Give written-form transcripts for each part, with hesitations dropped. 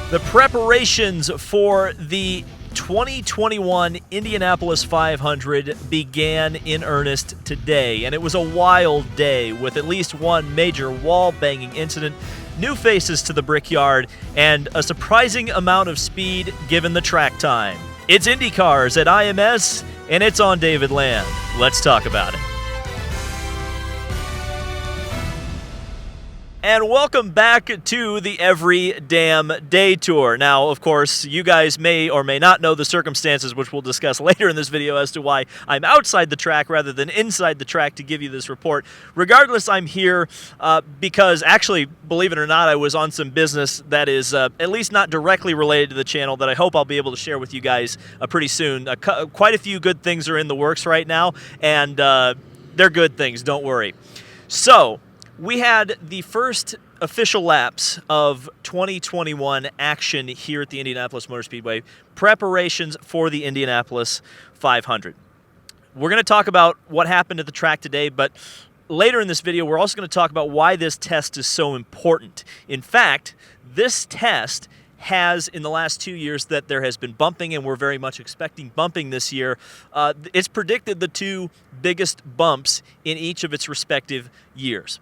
The preparations for the 2021 Indianapolis 500 began in earnest today, and it was a wild day with at least one major wall-banging incident, new faces to the Brickyard, and a surprising amount of speed given the track time. It's Indy cars at IMS, and it's on David Land. Let's talk about it. And welcome back to the Every Damn Day Tour. Now, of course, you guys may or may not know the circumstances, which we'll discuss later in this video as to why I'm outside the track rather than inside the track to give you this report. Regardless, I'm here because actually, believe it or not, I was on some business that is at least not directly related to the channel that I hope I'll be able to share with you guys pretty soon. Quite a few good things are in the works right now, and they're good things, don't worry. So, we had the first official laps of 2021 action here at the Indianapolis Motor Speedway, preparations for the Indianapolis 500. We're going to talk about what happened at the track today, but later in this video, we're also going to talk about why this test is so important. In fact, this test has, in the last 2 years, that there has been bumping, and we're very much expecting bumping this year. It's predicted the two biggest bumps in each of its respective years.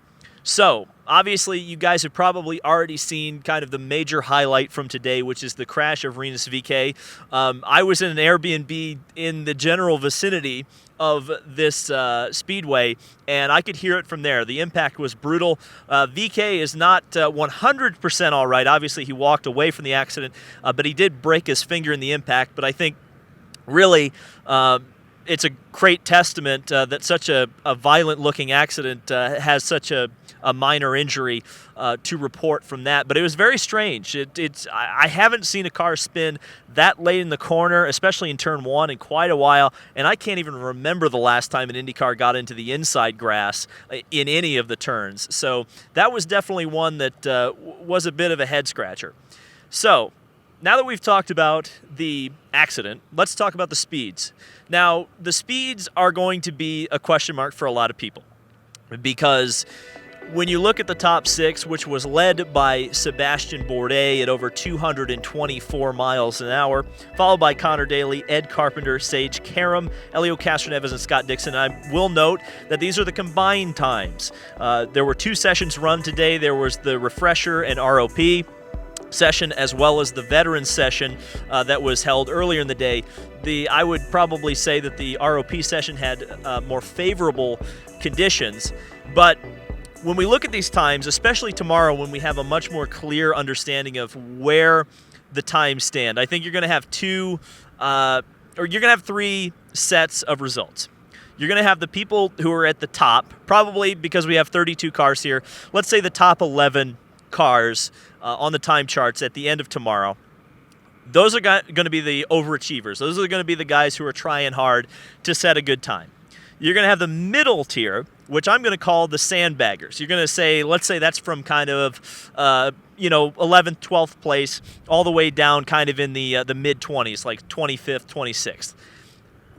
So, obviously, you guys have probably already seen kind of the major highlight from today, which is the crash of Rinus VeeKay. I was in an Airbnb in the general vicinity of this speedway, and I could hear it from there. The impact was brutal. VeeKay is not 100% all right. Obviously, he walked away from the accident, but he did break his finger in the impact. But I think, really, it's a great testament that such a violent-looking accident has such a minor injury to report from that. But it was very strange. I haven't seen a car spin that late in the corner, especially in turn one, in quite a while, and I can't even remember the last time an Indy car got into the inside grass in any of the turns. So that was definitely one that was a bit of a head-scratcher. So, now that we've talked about the accident, let's talk about the speeds. Now, the speeds are going to be a question mark for a lot of people because when you look at the top six, which was led by Sebastien Bourdais at over 224 miles an hour, followed by Connor Daly, Ed Carpenter, Sage Karam, Elio Castroneves, and Scott Dixon. I will note that these are the combined times. There were two sessions run today. There was the refresher and ROP session as well as the veteran session that was held earlier in the day. I would probably say that the ROP session had more favorable conditions, but when we look at these times, especially tomorrow when we have a much more clear understanding of where the times stand, I think you're going to have three sets of results. You're going to have the people who are at the top, probably because we have 32 cars here. Let's say the top 11 cars on the time charts at the end of tomorrow. Those are going to be the overachievers. Those are going to be the guys who are trying hard to set a good time. You're going to have the middle tier, which I'm going to call the sandbaggers. You're going to say, let's say that's from kind of, 11th, 12th place, all the way down kind of in the mid-20s, like 25th, 26th.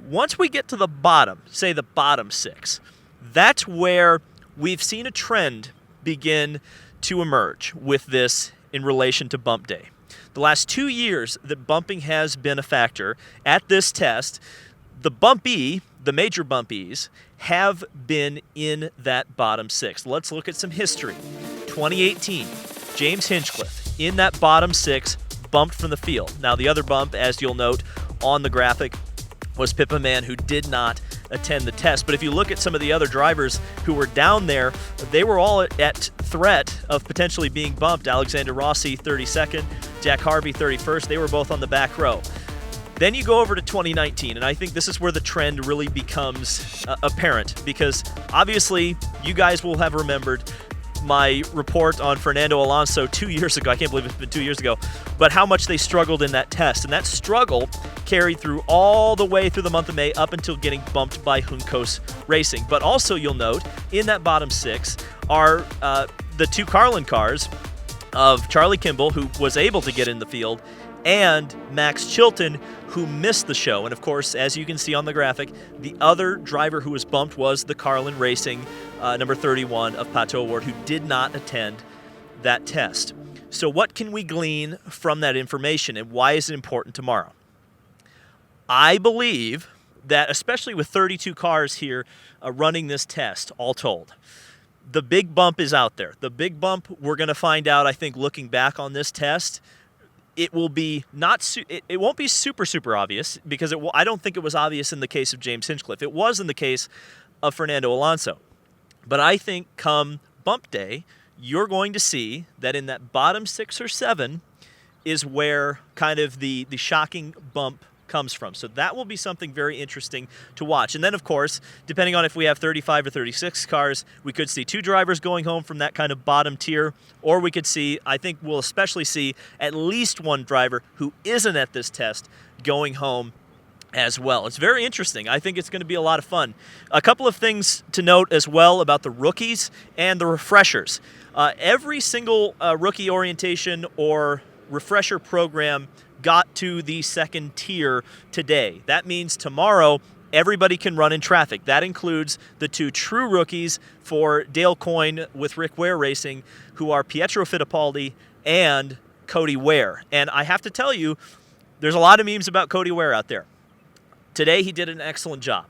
Once we get to the bottom, say the bottom six, that's where we've seen a trend begin to emerge with this in relation to bump day. The last 2 years that bumping has been a factor at this test, the major bumpies, have been in that bottom six. Let's look at some history. 2018, James Hinchcliffe in that bottom six bumped from the field. Now the other bump, as you'll note on the graphic, was Pippa Mann, who did not attend the test. But if you look at some of the other drivers who were down there, they were all at threat of potentially being bumped. Alexander Rossi, 32nd, Jack Harvey, 31st. They were both on the back row. Then you go over to 2019, and I think this is where the trend really becomes apparent, because obviously you guys will have remembered my report on Fernando Alonso 2 years ago. I can't believe it's been 2 years ago, but how much they struggled in that test. And that struggle carried through all the way through the month of May up until getting bumped by Juncos Racing. But also you'll note in that bottom six are the two Carlin cars of Charlie Kimball, who was able to get in the field, and Max Chilton, who missed the show. And of course, as you can see on the graphic, the other driver who was bumped was the Carlin Racing number 31 of Pato Award, who did not attend that test. So what can we glean from that information, and why is it important tomorrow? I believe that, especially with 32 cars here running this test, all told, the big bump is out there. The big bump, we're going to find out, I think, looking back on this test. It will be it won't be super obvious, because I don't think it was obvious in the case of James Hinchcliffe. It was in the case of Fernando Alonso. But I think come bump day, you're going to see that in that bottom 6 or 7 is where kind of the shocking bump comes from. So that will be something very interesting to watch. And then, of course, depending on if we have 35 or 36 cars, we could see 2 drivers going home from that kind of bottom tier, or we could see, I think we'll especially see at least 1 driver who isn't at this test going home as well. It's very interesting. I think it's going to be a lot of fun. A couple of things to note as well about the rookies and the refreshers. Every single rookie orientation or refresher program got to the 2nd tier today. That means tomorrow everybody can run in traffic. That includes the 2 true rookies for Dale Coyne with Rick Ware Racing, who are Pietro Fittipaldi and Cody Ware. And I have to tell you, there's a lot of memes about Cody Ware out there. Today he did an excellent job.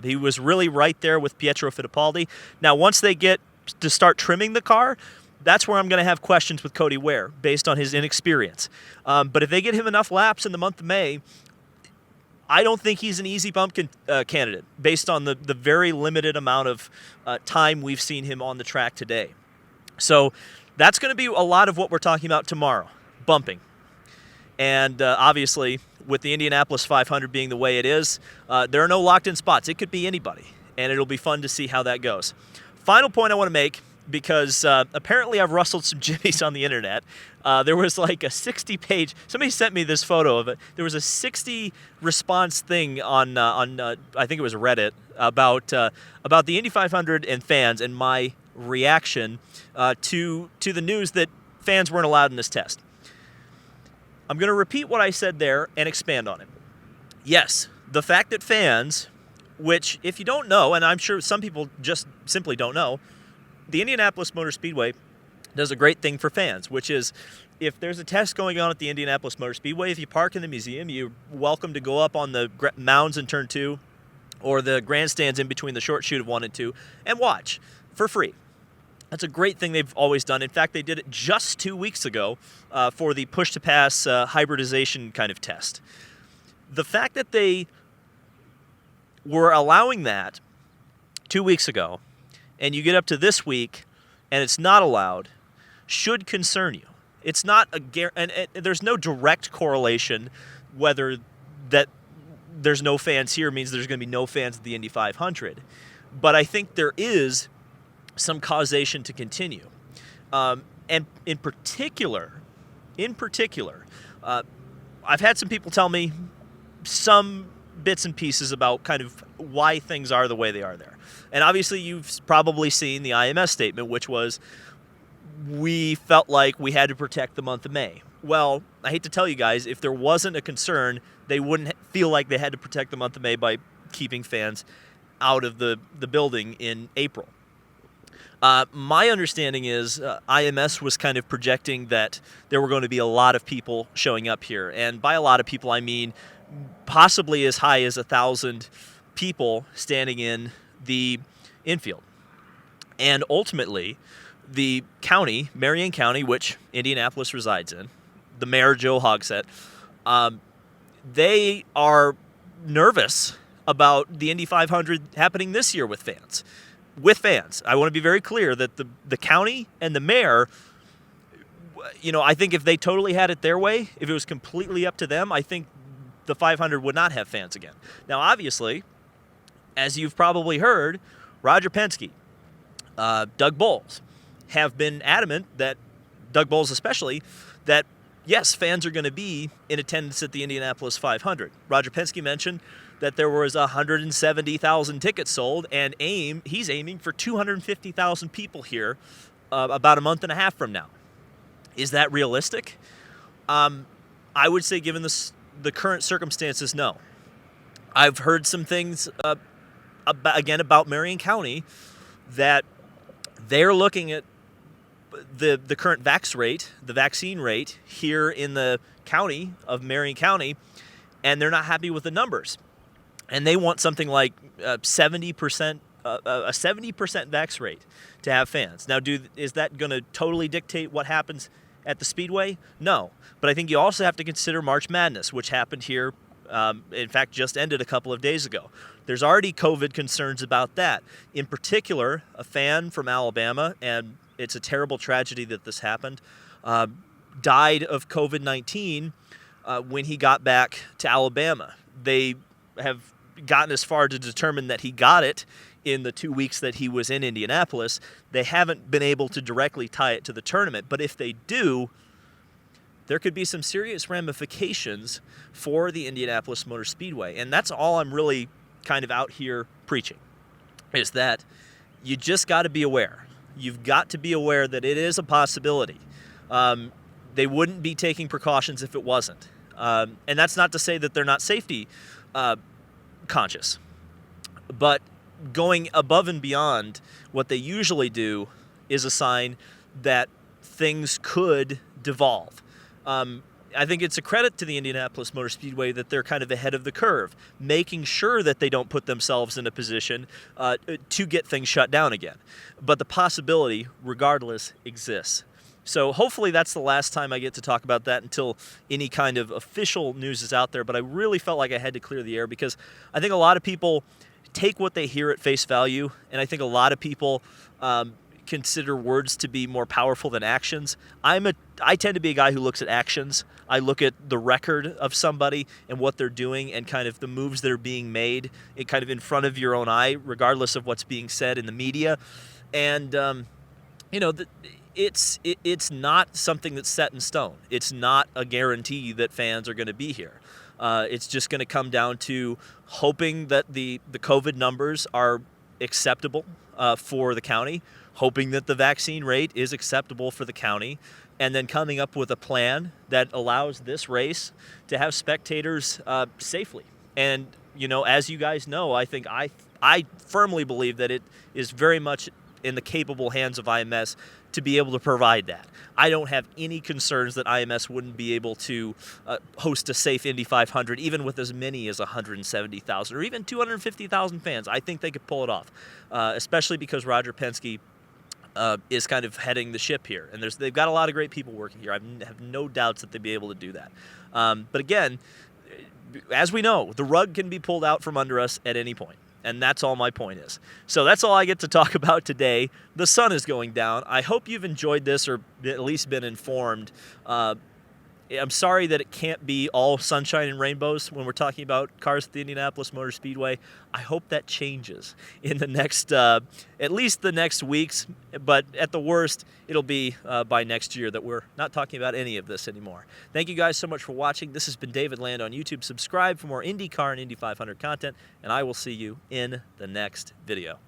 He was really right there with Pietro Fittipaldi. Now, once they get to start trimming the car, that's where I'm going to have questions with Cody Ware based on his inexperience. But if they get him enough laps in the month of May, I don't think he's an easy bump candidate based on the very limited amount of time we've seen him on the track today. So that's going to be a lot of what we're talking about tomorrow, bumping. And obviously, with the Indianapolis 500 being the way it is, there are no locked-in spots. It could be anybody, and it'll be fun to see how that goes. Final point I want to make, because apparently I've rustled some jimmies on the internet. There was like a 60-page. Somebody sent me this photo of it. There was a 60 response thing on I think it was Reddit about the Indy 500 and fans, and my reaction to the news that fans weren't allowed in this test. I'm going to repeat what I said there and expand on it. Yes, the fact that fans, which if you don't know, and I'm sure some people just simply don't know, the Indianapolis Motor Speedway does a great thing for fans, which is if there's a test going on at the Indianapolis Motor Speedway, if you park in the museum, you're welcome to go up on the mounds in Turn 2 or the grandstands in between the short chute of 1 and 2 and watch for free. That's a great thing they've always done. In fact, they did it just 2 weeks ago for the push-to-pass hybridization kind of test. The fact that they were allowing that 2 weeks ago, and you get up to this week, and it's not allowed, should concern you. It's not and there's no direct correlation whether that there's no fans here means there's going to be no fans at the Indy 500. But I think there is some causation to continue. And in particular, I've had some people tell me some bits and pieces about kind of why things are the way they are there. And obviously you've probably seen the IMS statement, which was, we felt like we had to protect the month of May. Well, I hate to tell you guys, if there wasn't a concern, they wouldn't feel like they had to protect the month of May by keeping fans out of the building in April. My understanding is IMS was kind of projecting that there were going to be a lot of people showing up here. And by a lot of people, I mean possibly as high as 1,000 people standing in the infield. And ultimately, the county, Marion County, which Indianapolis resides in, the mayor, Joe Hogsett, they are nervous about the Indy 500 happening this year with fans. I want to be very clear that the county and the mayor, I think if they totally had it their way, if it was completely up to them, I think the 500 would not have fans again. Now, obviously, as you've probably heard, Roger Penske, Doug Bowles have been adamant that, Doug Bowles especially, that yes, fans are going to be in attendance at the Indianapolis 500. Roger Penske mentioned that there was 170,000 tickets sold, and he's aiming for 250,000 people here about a month and a half from now. Is that realistic? I would say, given the current circumstances, no. I've heard some things, about Marion County, that they're looking at the current the vaccine rate here in the county of Marion County, and they're not happy with the numbers. And they want something like 70%, a 70% vax rate to have fans. Now, is that going to totally dictate what happens at the Speedway? No. But I think you also have to consider March Madness, which happened here, in fact, just ended a couple of days ago. There's already COVID concerns about that. In particular, a fan from Alabama, and it's a terrible tragedy that this happened, died of COVID-19 when he got back to Alabama. They have gotten as far to determine that he got it in the 2 weeks that he was in Indianapolis. They haven't been able to directly tie it to the tournament, but if they do, there could be some serious ramifications for the Indianapolis Motor Speedway. And that's all I'm really kind of out here preaching, is that you just got to be aware. You've got to be aware that it is a possibility. They wouldn't be taking precautions if it wasn't. And that's not to say that they're not safety conscious. But going above and beyond what they usually do is a sign that things could devolve. I think it's a credit to the Indianapolis Motor Speedway that they're kind of ahead of the curve, making sure that they don't put themselves in a position to get things shut down again. But the possibility, regardless, exists. So hopefully that's the last time I get to talk about that until any kind of official news is out there. But I really felt like I had to clear the air because I think a lot of people take what they hear at face value, and I think a lot of people consider words to be more powerful than actions. I tend to be a guy who looks at actions. I look at the record of somebody and what they're doing and kind of the moves that are being made kind of in front of your own eye, regardless of what's being said in the media. And, it's not something that's set in stone. It's not a guarantee that fans are going to be here. It's just going to come down to hoping that the COVID numbers are acceptable for the county, hoping that the vaccine rate is acceptable for the county, and then coming up with a plan that allows this race to have spectators safely. And, as you guys know, I think I firmly believe that it is very much in the capable hands of IMS to be able to provide that. I don't have any concerns that IMS wouldn't be able to host a safe Indy 500, even with as many as 170,000 or even 250,000 fans. I think they could pull it off, especially because Roger Penske is kind of heading the ship here. And they've got a lot of great people working here. I have no doubts that they'd be able to do that. But again, as we know, the rug can be pulled out from under us at any point. And that's all my point is. So that's all I get to talk about today. The sun is going down. I hope you've enjoyed this or at least been informed. I'm sorry that it can't be all sunshine and rainbows when we're talking about cars at the Indianapolis Motor Speedway. I hope that changes in the next, at least the next weeks, but at the worst, it'll be by next year that we're not talking about any of this anymore. Thank you guys so much for watching. This has been David Land on YouTube. Subscribe for more IndyCar and Indy 500 content, and I will see you in the next video.